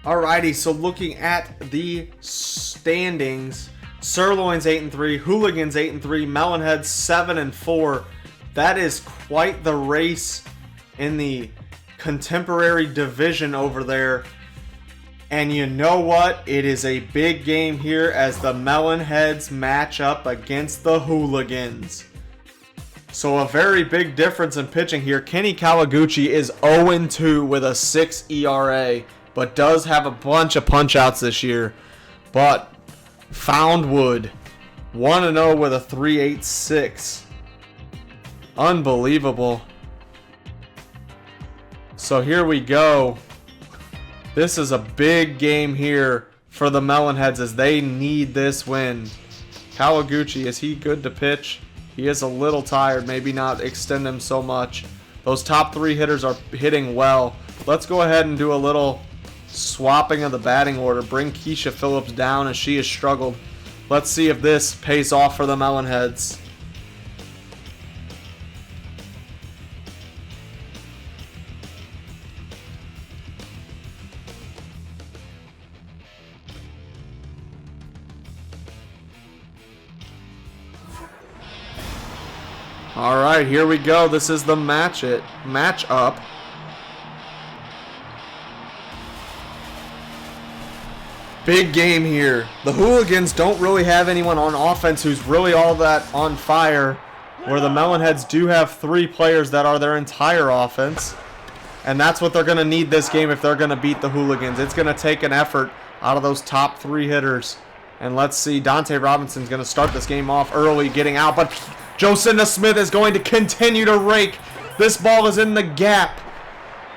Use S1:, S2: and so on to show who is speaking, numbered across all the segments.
S1: Alrighty, so looking at the standings, Sirloins 8-3, Hooligans 8-3, Melonheads 7-4. That is quite the race in the contemporary division over there. And you know what? It is a big game here as the Melonheads match up against the Hooligans. So a very big difference in pitching here. Kenny Kawaguchi is 0-2 with a 6 ERA, but does have a bunch of punch-outs this year. But Foundwood, 1-0 with a 3.86. Unbelievable. So here we go. This is a big game here for the Melonheads as they need this win. Kawaguchi, is he good to pitch? He is a little tired. Maybe not extend him so much. Those top three hitters are hitting well. Let's go ahead and do a little swapping of the batting order. Bring Keisha Phillips down as she has struggled. Let's see if this pays off for the Melonheads. All right, here we go. This is the match-up. Big game here. The Hooligans don't really have anyone on offense who's really all that on fire, where the Melonheads do have three players that are their entire offense. And that's what they're going to need this game if they're going to beat the Hooligans. It's going to take an effort out of those top three hitters. And let's see, Dante Robinson's going to start this game off early, getting out, but Jocinda Smith is going to continue to rake. This ball is in the gap.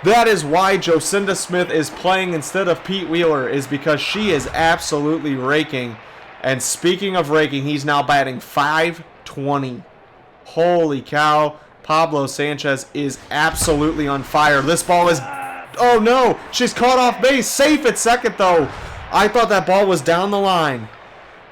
S1: That is why Jocinda Smith is playing instead of Pete Wheeler, is because she is absolutely raking. And speaking of raking, he's now batting .520. Holy cow. Pablo Sanchez is absolutely on fire. This ball is... Oh no! She's caught off base. Safe at second though. I thought that ball was down the line.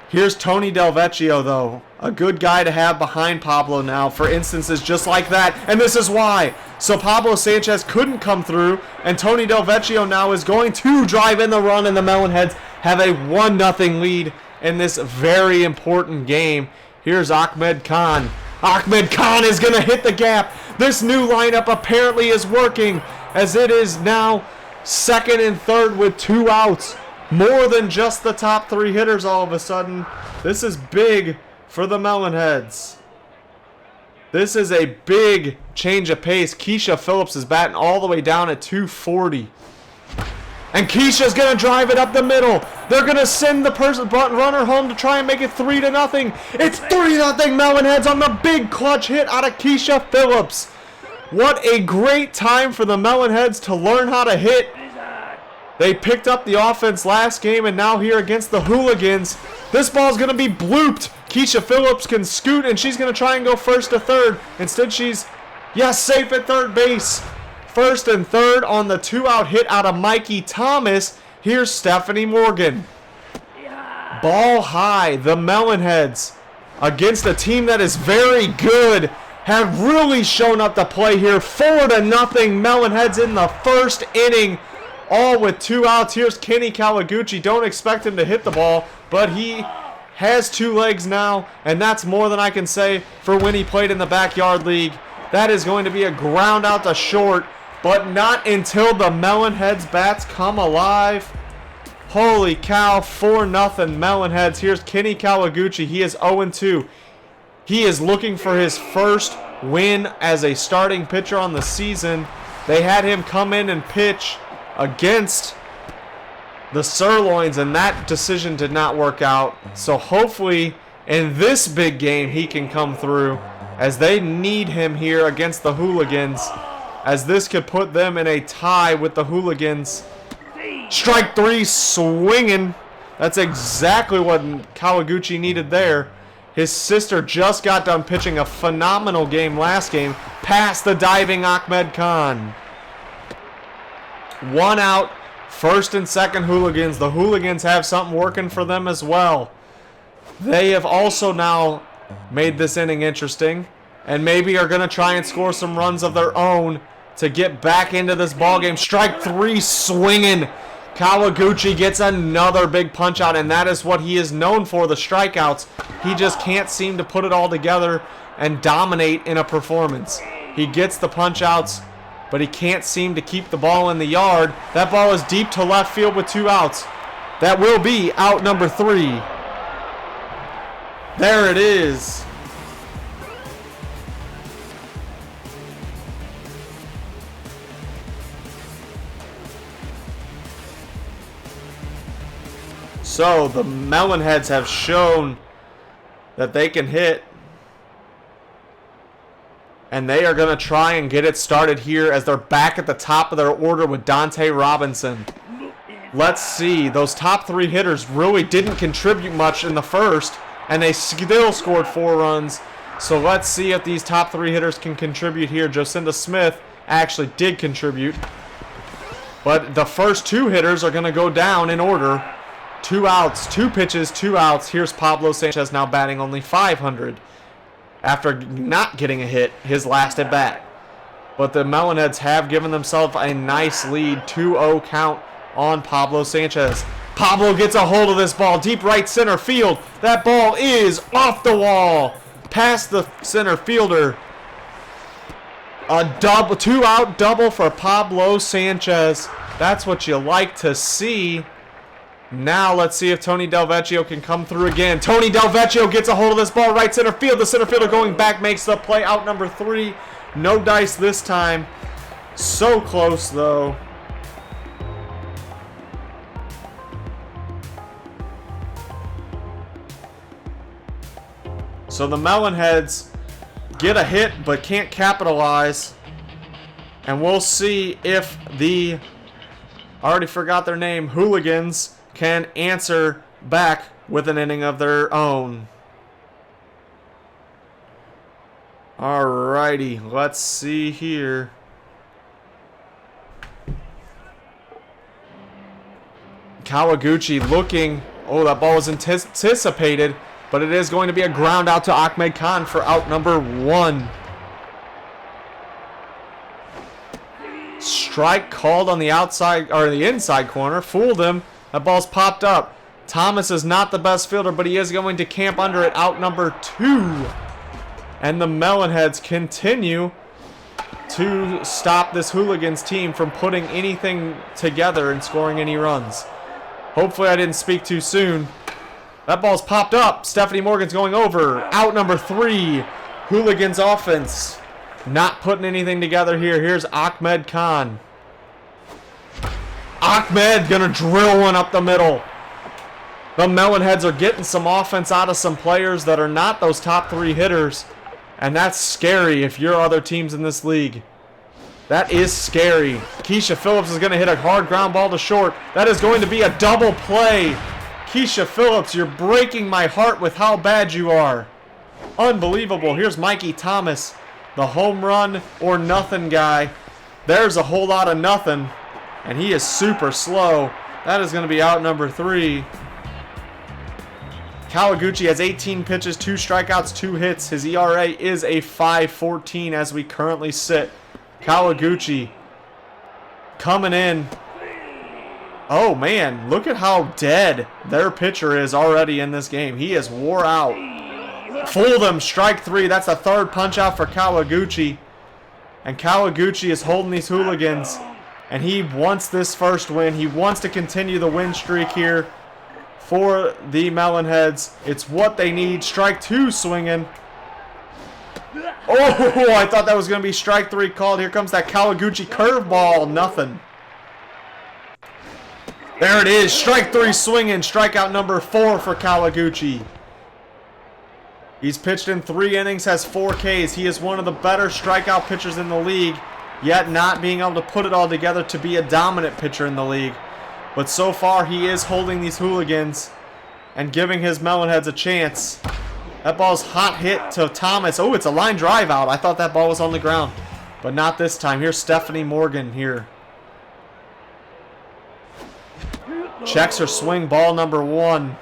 S1: Here's Tony Del Vecchio, though. A good guy to have behind Pablo now for instances just like that. And this is why. So Pablo Sanchez couldn't come through. And Tony Del Vecchio now is going to drive in the run. And the Melonheads have a 1-0 lead in this very important game. Here's Ahmed Khan. Ahmed Khan is going to hit the gap. This new lineup apparently is working, as it is now second and third with 2 outs. More than just the top three hitters all of a sudden. This is big for the Melonheads. This is a big change of pace. Keisha Phillips is batting all the way down at 240. And Keisha's going to drive it up the middle. They're going to send the runner home to try and make it 3-0. It's 3-0 Melonheads on the big clutch hit out of Keisha Phillips. What a great time for the Melonheads to learn how to hit. They picked up the offense last game, and now here against the Hooligans, this ball's going to be blooped. Keisha Phillips can scoot, and she's going to try and go first to third. Instead, she's, safe at third base. First and third on the 2-out hit out of Mikey Thomas. Here's Stephanie Morgan. Ball high. The Melonheads, against a team that is very good, have really shown up to play here. 4-0 Melonheads in the first inning. All with 2 outs. Here's Kenny Kawaguchi. Don't expect him to hit the ball, but he has 2 legs now, and that's more than I can say for when he played in the backyard league. That is going to be a ground out to short, but not until the Melonheads bats come alive. Holy cow, 4-0 Melonheads. Here's Kenny Kawaguchi. He is 0-2. He is looking for his first win as a starting pitcher on the season. They had him come in and pitch against the Sirloins, and that decision did not work out. So hopefully in this big game he can come through, as they need him here against the Hooligans, as this could put them in a tie with the Hooligans. Strike 3, swinging. That's exactly what Kawaguchi needed there. His sister just got done pitching a phenomenal game last game, past the diving Ahmed Khan. 1 out, first and second Hooligans. The Hooligans have something working for them as well. They have also now made this inning interesting, and maybe are going to try and score some runs of their own to get back into this ballgame. Strike 3, swinging. Kawaguchi gets another big punch out, and that is what he is known for, the strikeouts. He just can't seem to put it all together and dominate in a performance. He gets the punch outs, but he can't seem to keep the ball in the yard. That ball is deep to left field with 2 outs. That will be out number 3. There it is. So the Melonheads have shown that they can hit. And they are going to try and get it started here as they're back at the top of their order with Dante Robinson. Let's see. Those top 3 hitters really didn't contribute much in the first, and they still scored 4 runs. So let's see if these top 3 hitters can contribute here. Jocinda Smith actually did contribute. But the first 2 hitters are going to go down in order. 2 outs, 2 pitches, 2 outs. Here's Pablo Sanchez now batting only .500 after not getting a hit his last at bat. But the Melonheads have given themselves a nice lead, 2-0 count on Pablo Sanchez. Pablo gets a hold of this ball, deep right center field. That ball is off the wall, past the center fielder. A double, 2-out double for Pablo Sanchez. That's what you like to see. Now let's see if Tony Del Vecchio can come through again. Tony Del Vecchio gets a hold of this ball, right center field. The center fielder going back makes the play, out number 3. No dice this time. So close though. So the Melonheads get a hit but can't capitalize. And we'll see if the, I already forgot their name, Hooligans, can answer back with an inning of their own. Alrighty, let's see here. Kawaguchi looking, oh, that ball was anticipated, but it is going to be a ground out to Ahmed Khan for out number 1. Strike called on the outside, or the inside corner, fooled him. That ball's popped up. Thomas is not the best fielder, but he is going to camp under it, out number 2. And the Melonheads continue to stop this Hooligans team from putting anything together and scoring any runs. Hopefully I didn't speak too soon. That ball's popped up. Stephanie Morgan's going over. Out number 3. Hooligans offense not putting anything together here. Here's Ahmed Khan. Ahmed gonna drill one up the middle. The Melonheads are getting some offense out of some players that are not those top 3 hitters. And that's scary if you're other teams in this league. That is scary. Keisha Phillips is going to hit a hard ground ball to short. That is going to be a double play. Keisha Phillips, you're breaking my heart with how bad you are. Unbelievable. Here's Mikey Thomas, the home run or nothing guy. There's a whole lot of nothing, and he is super slow. That is going to be out number 3. Kawaguchi has 18 pitches, 2 strikeouts, 2 hits. His ERA is a 5.14 as we currently sit. Kawaguchi coming in. Oh man, look at how dead their pitcher is already in this game. He is wore out. Fooled him, strike 3. That's the 3rd punch out for Kawaguchi. And Kawaguchi is holding these Hooligans. And he wants this first win. He wants to continue the win streak here for the Melonheads. It's what they need. Strike 2 swinging. Oh, I thought that was going to be strike 3 called. Here comes that Kawaguchi curveball. Nothing. There it is. Strike 3 swinging. Strikeout number 4 for Kawaguchi. He's pitched in 3 innings, has 4 Ks. He is one of the better strikeout pitchers in the league, yet not being able to put it all together to be a dominant pitcher in the league. But so far, he is holding these Hooligans and giving his Melonheads a chance. That ball's hot hit to Thomas. Oh, it's a line drive out. I thought that ball was on the ground, but not this time. Here's Stephanie Morgan here. Checks her swing, ball number 1.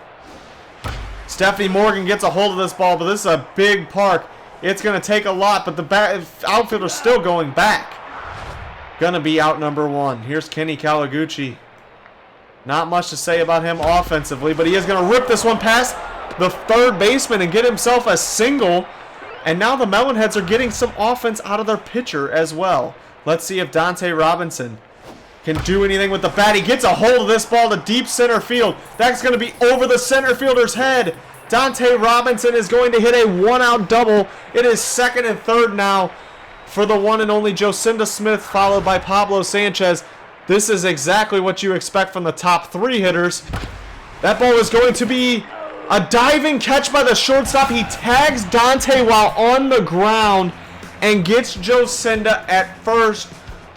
S1: Stephanie Morgan gets a hold of this ball, but this is a big park. It's going to take a lot, but the outfielder's still going back. Going to be out number 1. Here's Kenny Kawaguchi. Not much to say about him offensively, but he is going to rip this one past the third baseman and get himself a single. And now the Melonheads are getting some offense out of their pitcher as well. Let's see if Dante Robinson can do anything with the bat. He gets a hold of this ball to deep center field. That's going to be over the center fielder's head. Dante Robinson is going to hit a one-out double. It is second and third now for the one and only Jocinda Smith, followed by Pablo Sanchez. This is exactly what you expect from the top three hitters. That ball is going to be a diving catch by the shortstop. He tags Dante while on the ground and gets Jocinda at first.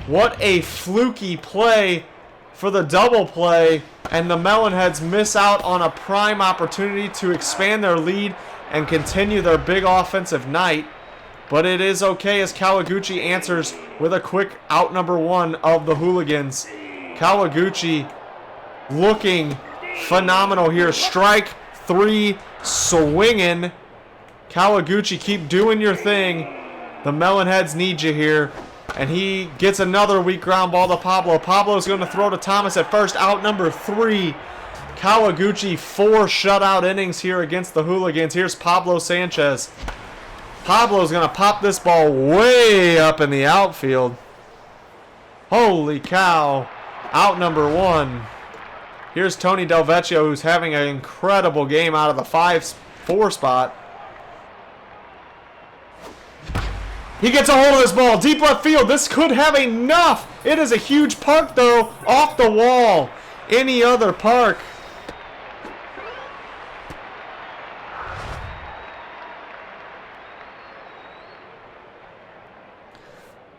S1: What a fluky play for the double play. And the Melonheads miss out on a prime opportunity to expand their lead and continue their big offensive night. But it is okay as Kawaguchi answers with a quick out number one of the Hooligans. Kawaguchi looking phenomenal here. Strike three, swinging. Kawaguchi, keep doing your thing. The Melonheads need you here. And he gets another weak ground ball to Pablo. Pablo's going to throw to Thomas at first, out number three. Kawaguchi, 4 shutout innings here against the Hooligans. Here's Pablo Sanchez. Pablo's going to pop this ball way up in the outfield. Holy cow. Out number one. Here's Tony Del Vecchio, who's having an incredible game out of the 5-4 spot. He gets a hold of this ball. Deep left field. This could have enough. It is a huge park, though. Off the wall. Any other park.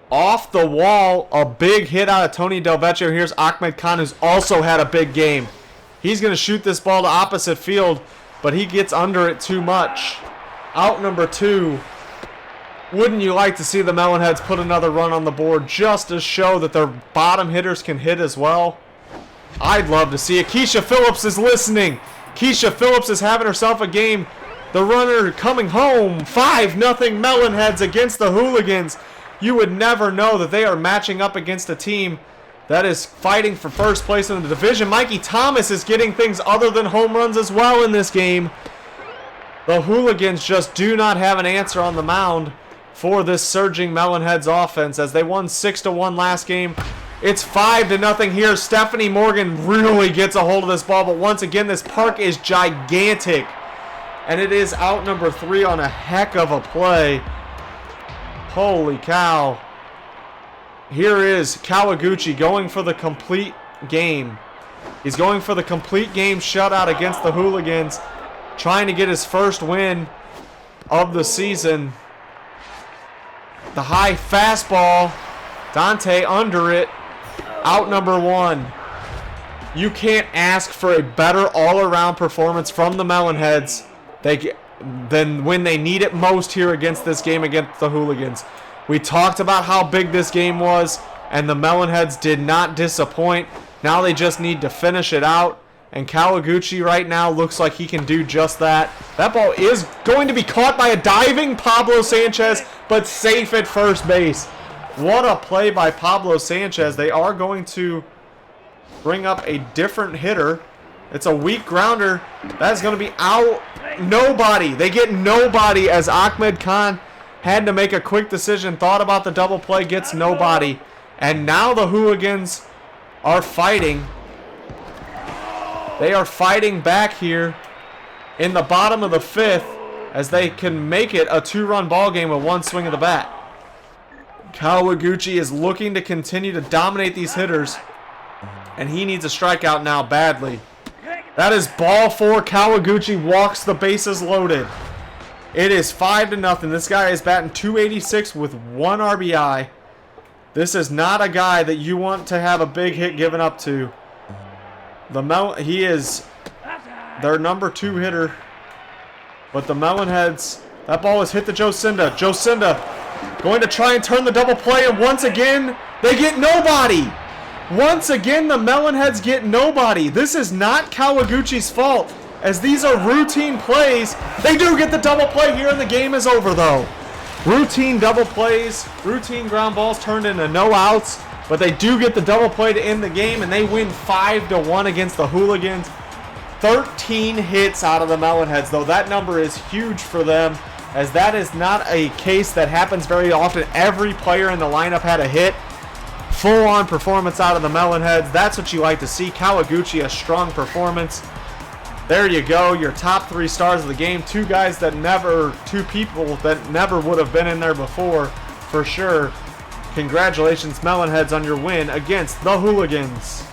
S1: Off the wall. A big hit out of Tony Del Vecchio. Here's Ahmed Khan, who's also had a big game. He's going to shoot this ball to opposite field, but he gets under it too much. Out number two. Wouldn't you like to see the Melonheads put another run on the board just to show that their bottom hitters can hit as well? I'd love to see it. Keisha Phillips is listening. Keisha Phillips is having herself a game. The runner coming home. 5-0 Melonheads against the Hooligans. You would never know that they are matching up against a team that is fighting for first place in the division. Mikey Thomas is getting things other than home runs as well in this game. The Hooligans just do not have an answer on the mound for this surging Melonheads offense as they won 6-1 last game. It's 5-0 here. Stephanie Morgan really gets a hold of this ball, but once again, this park is gigantic. And it is out number three on a heck of a play. Holy cow. Here is Kawaguchi going for the complete game. He's going for the complete game shutout against the Hooligans, trying to get his first win of the season. The high fastball. Dante under it. Out number one. You can't ask for a better all-around performance from the Melonheads than when they need it most here against this game against the Hooligans. We talked about how big this game was, and the Melonheads did not disappoint. Now they just need to finish it out. And Kawaguchi right now looks like he can do just that. That ball is going to be caught by a diving Pablo Sanchez, but safe at first base. What a play by Pablo Sanchez. They are going to bring up a different hitter. It's a weak grounder. That's going to be out. Nobody. They get nobody as Ahmed Khan had to make a quick decision, thought about the double play, gets nobody. And now the Hooligans are fighting. They are fighting back here in the bottom of the fifth as they can make it a 2-run ball game with one swing of the bat. Kawaguchi is looking to continue to dominate these hitters, and he needs a strikeout now badly. That is ball 4. Kawaguchi walks the bases loaded. It is 5-0. This guy is batting .286 with 1 RBI. This is not a guy that you want to have a big hit given up to. He is their number 2 hitter. But the Melonheads, that ball is hit to Jocinda. Jocinda going to try and turn the double play, and once again, they get nobody. Once again, the Melonheads get nobody. This is not Kawaguchi's fault, as these are routine plays. They do get the double play here, and the game is over, though. Routine double plays, routine ground balls turned into no outs. But they do get the double play to end the game, and they win 5-1 against the Hooligans. 13 hits out of the Melonheads, though that number is huge for them, as that is not a case that happens very often. Every player in the lineup had a hit. Full-on performance out of the Melonheads. That's what you like to see. Kawaguchi, a strong performance. There you go, your top 3 stars of the game. Two people that never would have been in there before, for sure. Congratulations, Melonheads, on your win against the Hooligans.